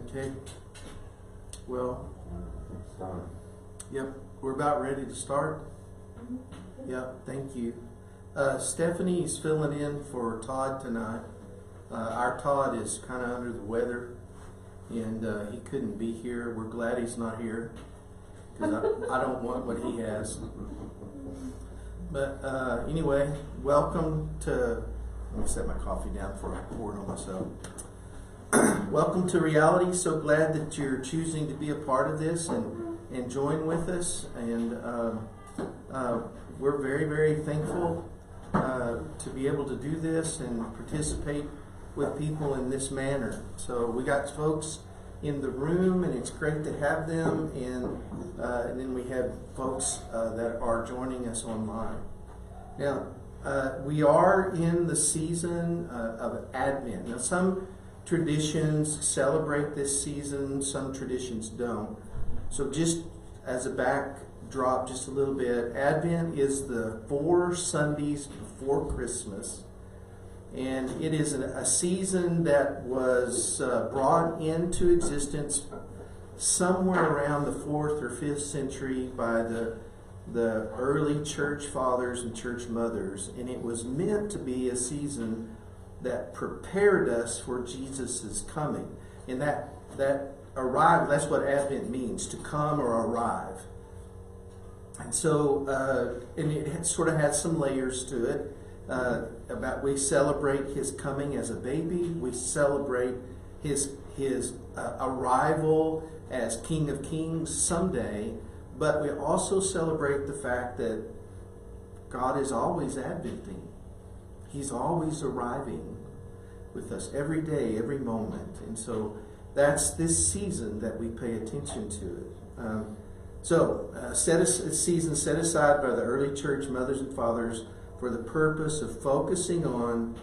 Okay. Well, yep, we're about ready to start. Yep, thank you. Stephanie is filling in for Todd tonight. Our Todd is kind of under the weather, and he couldn't be here. We're glad he's not here, because I don't want what he has. But anyway, welcome to, let me set my coffee down before I pour it on myself. Welcome to reality. So glad that you're choosing to be a part of this and join with us. And we're very, very thankful to be able to do this and participate with people in this manner. So we got folks in the room, and it's great to have them. And then we have folks that are joining us online. Now, we are in the season of Advent. Now, some traditions celebrate this season, some traditions don't. So just as a backdrop, just a little bit, Advent is the 4 Sundays before Christmas. And it is a season that was brought into existence somewhere around the 4th or 5th century by the early church fathers and church mothers. And it was meant to be a season that prepared us for Jesus' coming. And that arrive, that's what Advent means, to come or arrive. And so, and it sort of has some layers to it. About we celebrate his coming as a baby. We celebrate his arrival as King of Kings someday. But we also celebrate the fact that God is always adventing. He's always arriving with us every day, every moment. And so that's this season that we pay attention to it. A season set aside by the early church mothers and fathers for the purpose of focusing on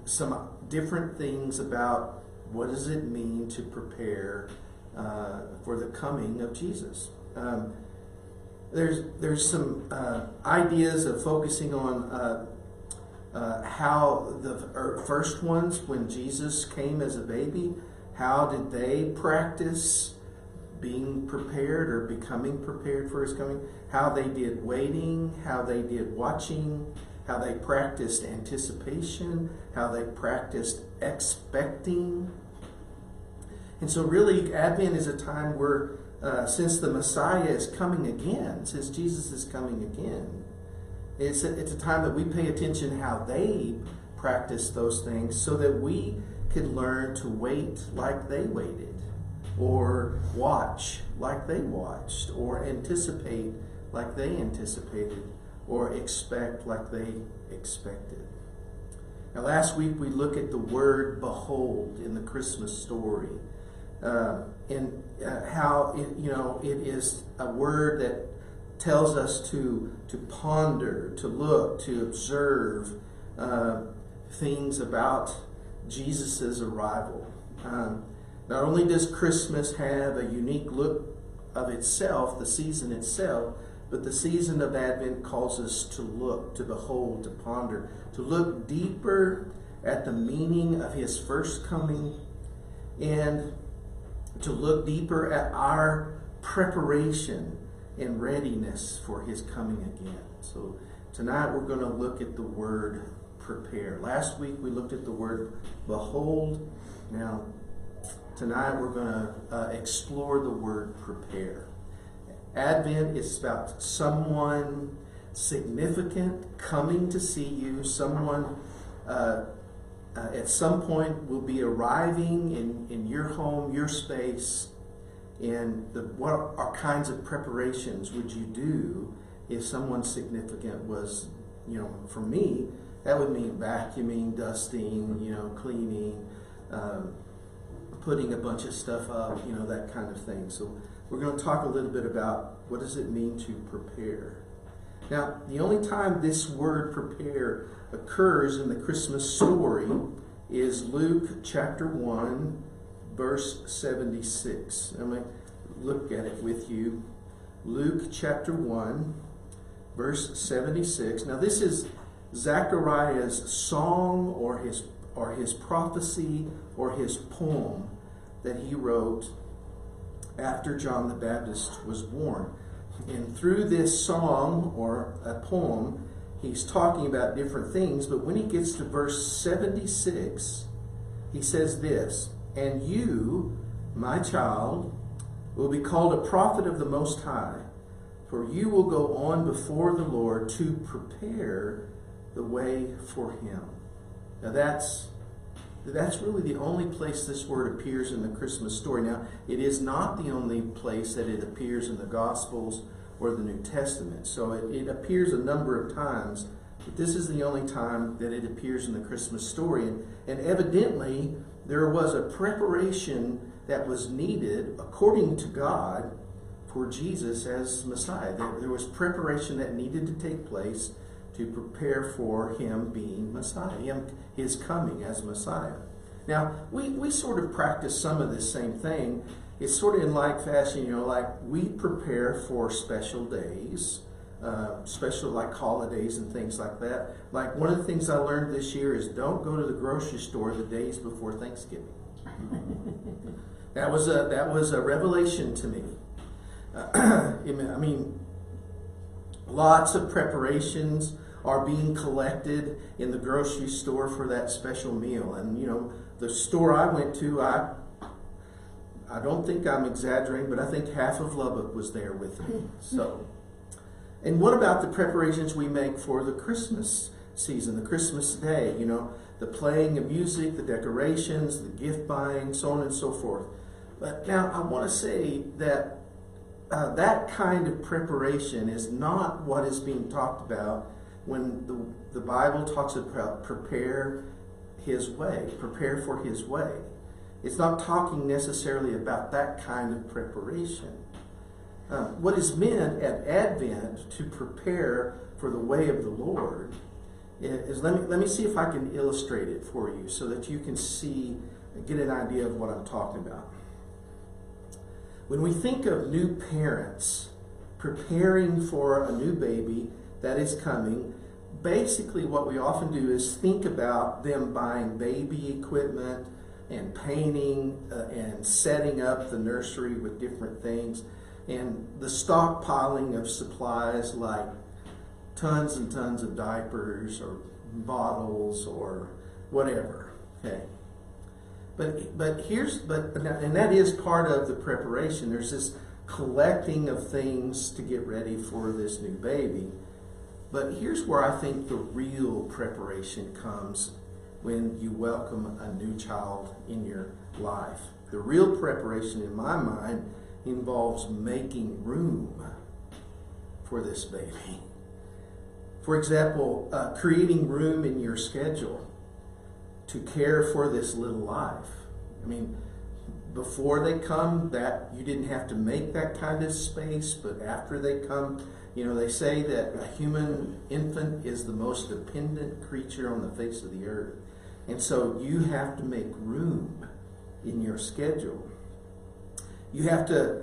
some different things about what does it mean to prepare for the coming of Jesus. There's some ideas of focusing on how the first ones, when Jesus came as a baby, how did they practice being prepared or becoming prepared for his coming? How they did waiting, how they did watching, how they practiced anticipation, how they practiced expecting. And so really, Advent is a time where since the Messiah is coming again, since Jesus is coming again, it's a time that we pay attention how they practice those things so that we can learn to wait like they waited, or watch like they watched, or anticipate like they anticipated, or expect like they expected. Now, last week we looked at the word behold in the Christmas story. And how it is a word that tells us to ponder, to look, to observe things about Jesus' arrival. Not only does Christmas have a unique look of itself, the season itself, but the season of Advent calls us to look, to behold, to ponder, to look deeper at the meaning of his first coming, and to look deeper at our preparation and readiness for his coming again. So tonight we're going to look at the word prepare. Last week we looked at the word behold. Now tonight we're going to explore the word prepare. Advent is about someone significant coming to see you, someone at some point will be arriving in your home, your space, and what kinds of preparations would you do if someone significant was, for me, that would mean vacuuming, dusting, cleaning, putting a bunch of stuff up, that kind of thing. So we're going to talk a little bit about what does it mean to prepare. Now, the only time this word prepare occurs in the Christmas story is Luke chapter 1, verse 76. I'm going to look at it with you. Luke chapter 1, verse 76. Now, this is Zechariah's song or his prophecy or his poem that he wrote after John the Baptist was born. And through this song or a poem, he's talking about different things, but when he gets to verse 76, he says this, "And you, my child, will be called a prophet of the Most High, for you will go on before the Lord to prepare the way for him." Now that's really the only place this word appears in the Christmas story. Now, it is not the only place that it appears in the Gospels or the New Testament. So it appears a number of times, but this is the only time that it appears in the Christmas story. And evidently, there was a preparation that was needed, according to God, for Jesus as Messiah. There was preparation that needed to take place to prepare for him being Messiah, his coming as Messiah. Now, we sort of practice some of this same thing. It's sort of in like fashion, like we prepare for special days, special like holidays and things like that. Like one of the things I learned this year is don't go to the grocery store the days before Thanksgiving. That was a revelation to me. I mean, lots of preparations are being collected in the grocery store for that special meal. And, the store I went to, I don't think I'm exaggerating, but I think half of Lubbock was there with me. So, and what about the preparations we make for the Christmas season, the Christmas day? The playing of music, the decorations, the gift buying, so on and so forth. But now I want to say that that kind of preparation is not what is being talked about when the Bible talks about prepare his way, prepare for his way. It's not talking necessarily about that kind of preparation. What is meant at Advent to prepare for the way of the Lord is, let me see if I can illustrate it for you so that you can get an idea of what I'm talking about. When we think of new parents preparing for a new baby that is coming, basically what we often do is think about them buying baby equipment and painting and setting up the nursery with different things and the stockpiling of supplies like tons and tons of diapers or bottles or whatever. Okay. And that is part of the preparation. There's this collecting of things to get ready for this new baby. But here's where I think the real preparation comes when you welcome a new child in your life. The real preparation, in my mind, involves making room for this baby. For example, creating room in your schedule to care for this little life. I mean, before they come, that you didn't have to make that kind of space, but after they come, they say that a human infant is the most dependent creature on the face of the earth. And so you have to make room in your schedule. You have to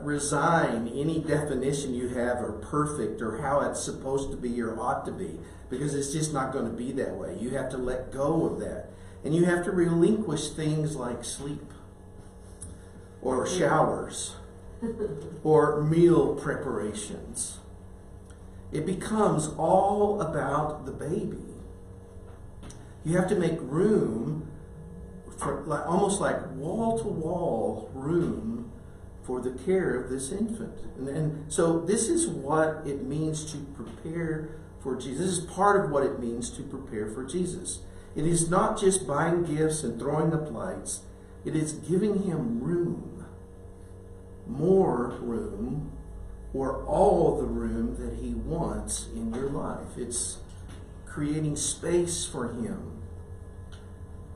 resign any definition you have of perfect or how it's supposed to be or ought to be, because it's just not going to be that way. You have to let go of that. And you have to relinquish things like sleep or showers or meal preparations. It becomes all about the baby. You have to make room for almost like wall-to-wall room for the care of this infant. And so this is what it means to prepare for Jesus. This is part of what it means to prepare for Jesus. It is not just buying gifts and throwing up lights. It is giving him room, more room, or all the room that he wants in your life. It's creating space for him.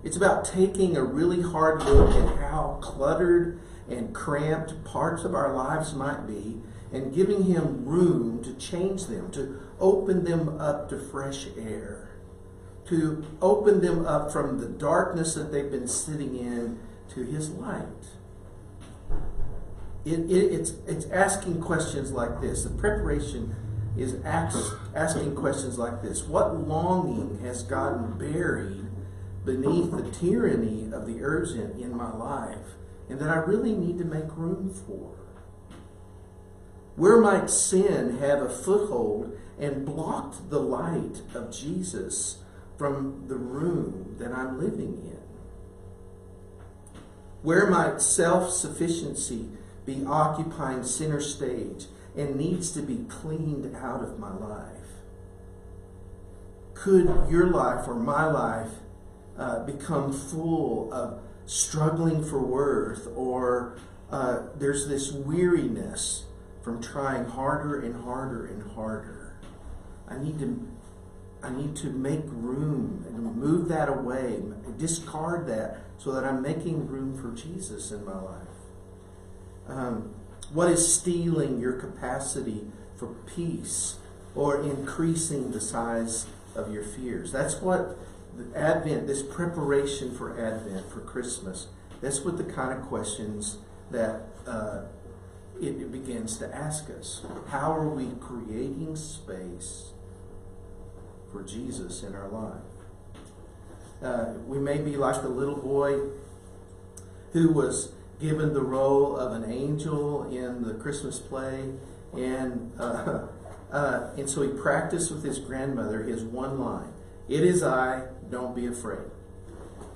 It's about taking a really hard look at how cluttered and cramped parts of our lives might be and giving him room to change them, to open them up to fresh air, to open them up from the darkness that they've been sitting in to his light. It's asking questions like this. The preparation is asking questions like this. What longing has gotten buried beneath the tyranny of the urgent in my life and that I really need to make room for? Where might sin have a foothold and blocked the light of Jesus from the room that I'm living in? Where might self-sufficiency be occupying center stage and needs to be cleaned out of my life? Could your life or my life become full of struggling for worth, or there's this weariness from trying harder and harder and harder? I need to make room and move that away, discard that, so that I'm making room for Jesus in my life. What is stealing your capacity for peace or increasing the size of your fears? That's what Advent, this preparation for Advent, for Christmas, that's what the kind of questions that it begins to ask us. How are we creating space for Jesus in our life? We may be like the little boy who was given the role of an angel in the Christmas play, and so he practiced with his grandmother his one line: "It is I, don't be afraid.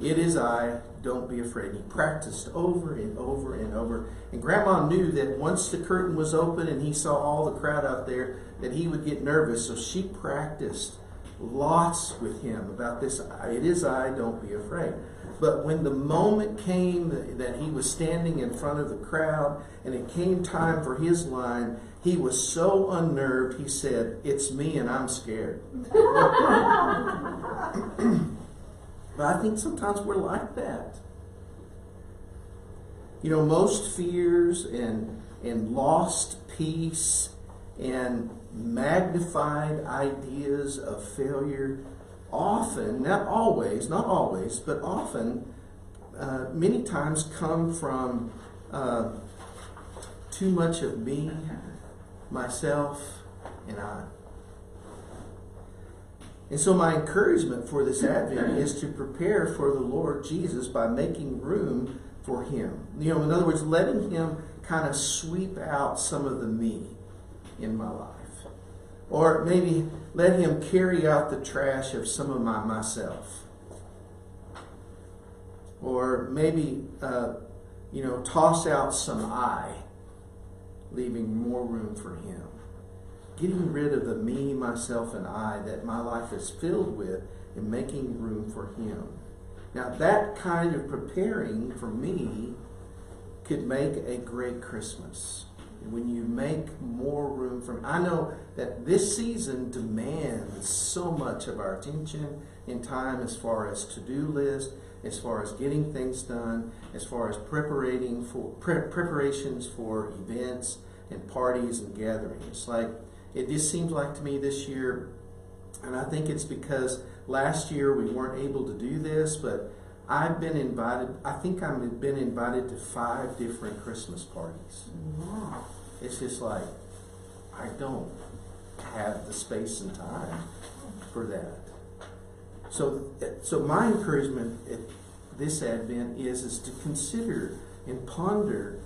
It is I, don't be afraid." He practiced over and over and over. And Grandma knew that once the curtain was open and he saw all the crowd out there, that he would get nervous. So she practiced lots with him about this: "It is I, don't be afraid." But when the moment came that he was standing in front of the crowd and it came time for his line, he was so unnerved, he said, "It's me and I'm scared." But I think sometimes we're like that. You know, most fears and lost peace and magnified ideas of failure often, not always, but often, many times come from too much of me, myself, and I. And so my encouragement for this Advent is to prepare for the Lord Jesus by making room for Him. You know, in other words, letting Him kind of sweep out some of the me in my life. Or maybe let Him carry out the trash of some of myself. Or maybe, toss out some I, leaving more room for Him. Getting rid of the me, myself, and I that my life is filled with, and making room for Him. Now, that kind of preparing for me could make a great Christmas. When you make more room for me. I know that this season demands so much of our attention and time, as far as to-do list, as far as getting things done, as far as preparations for events and parties and gatherings. It just seems like to me this year, and I think it's because last year we weren't able to do this, but I've been invited, I think I've been invited to 5 different Christmas parties. Wow. It's just like, I don't have the space and time for that. So my encouragement at this Advent is to consider and ponder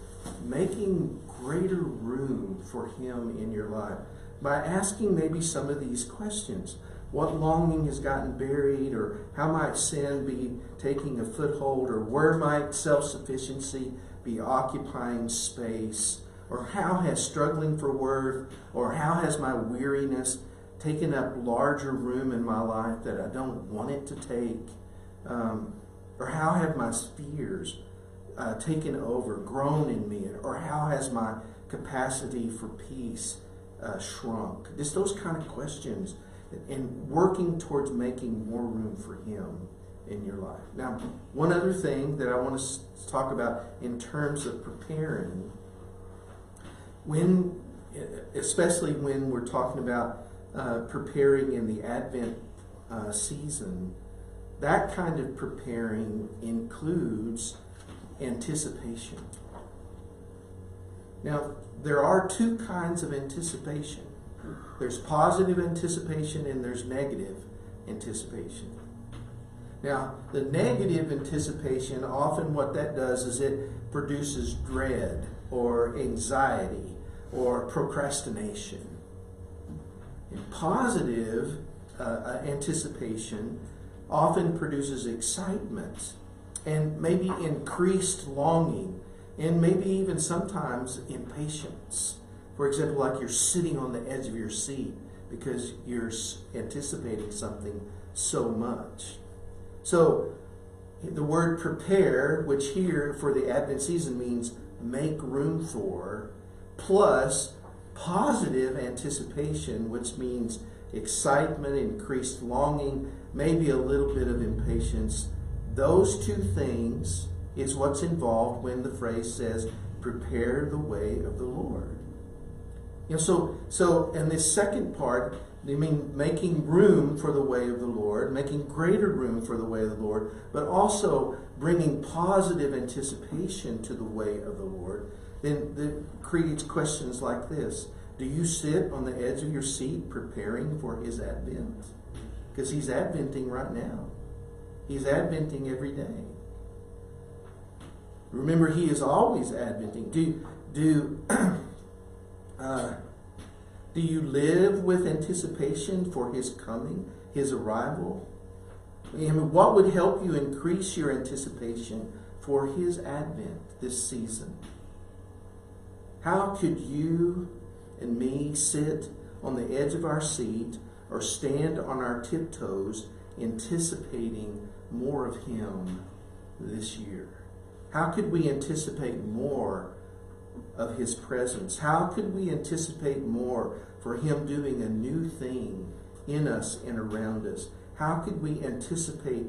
making greater room for Him in your life by asking maybe some of these questions. What longing has gotten buried, or how might sin be taking a foothold, or where might self-sufficiency be occupying space, or how has struggling for worth, or how has my weariness taken up larger room in my life that I don't want it to take, or how have my fears taken over, grown in me, or how has my capacity for peace shrunk? Just those kind of questions, and working towards making more room for Him in your life. Now, one other thing that I want to talk about in terms of preparing, especially when we're talking about preparing in the Advent season, that kind of preparing includes anticipation. Now, there are 2 kinds of anticipation. There's positive anticipation and there's negative anticipation. Now, the negative anticipation, often what that does is it produces dread or anxiety or procrastination. And positive anticipation often produces excitement and maybe increased longing and maybe even sometimes impatience. For example, like you're sitting on the edge of your seat because you're anticipating something so much. So the word prepare, which here for the Advent season means make room for, plus positive anticipation, which means excitement, increased longing, maybe a little bit of impatience. Those two things is what's involved when the phrase says, prepare the way of the Lord. You know, so in this second part, they mean making room for the way of the Lord, making greater room for the way of the Lord, but also bringing positive anticipation to the way of the Lord. Then it creates questions like this. Do you sit on the edge of your seat preparing for his advent? Because he's adventing right now. He's adventing every day. Remember, he is always adventing. Do you live with anticipation for his coming, his arrival? And what would help you increase your anticipation for his advent this season? How could you and me sit on the edge of our seat or stand on our tiptoes anticipating more of him this year? How could we anticipate more of his presence? How could we anticipate more for him doing a new thing in us and around us? How could we anticipate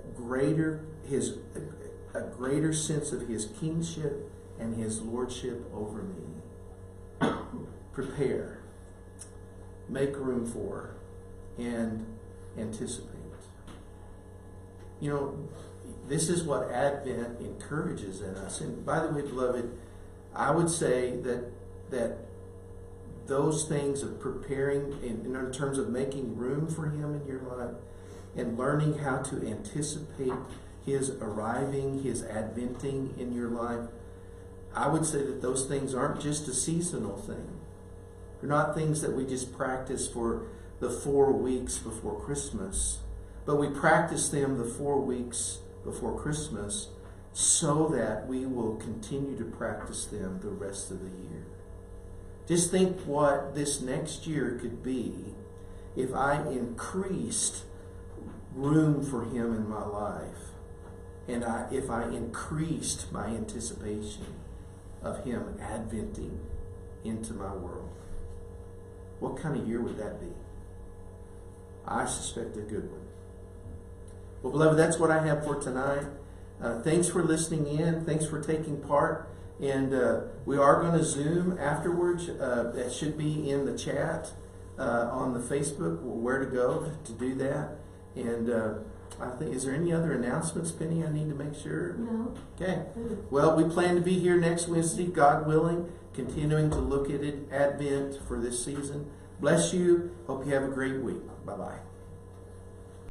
a greater sense of his kingship and his lordship over me? Prepare, make room for, and anticipate. You know, this is what Advent encourages in us. And by the way, beloved, I would say that those things of preparing in terms of making room for him in your life and learning how to anticipate his arriving, his adventing in your life, I would say that those things aren't just a seasonal thing. They're not things that we just practice for the 4 weeks before Christmas, but we practice them the 4 weeks before Christmas so that we will continue to practice them the rest of the year. Just think what this next year could be if I increased room for him in my life and if I increased my anticipation of him adventing into my world. What kind of year would that be? I suspect a good one. Well, beloved, that's what I have for tonight. Thanks for listening in. Thanks for taking part. And we are going to Zoom afterwards. That should be in the chat on the Facebook, where to go to do that. And I think, is there any other announcements, Penny, I need to make sure? No. Okay. Well, we plan to be here next Wednesday, God willing, continuing to look at it, Advent for this season. Bless you. Hope you have a great week. Bye-bye.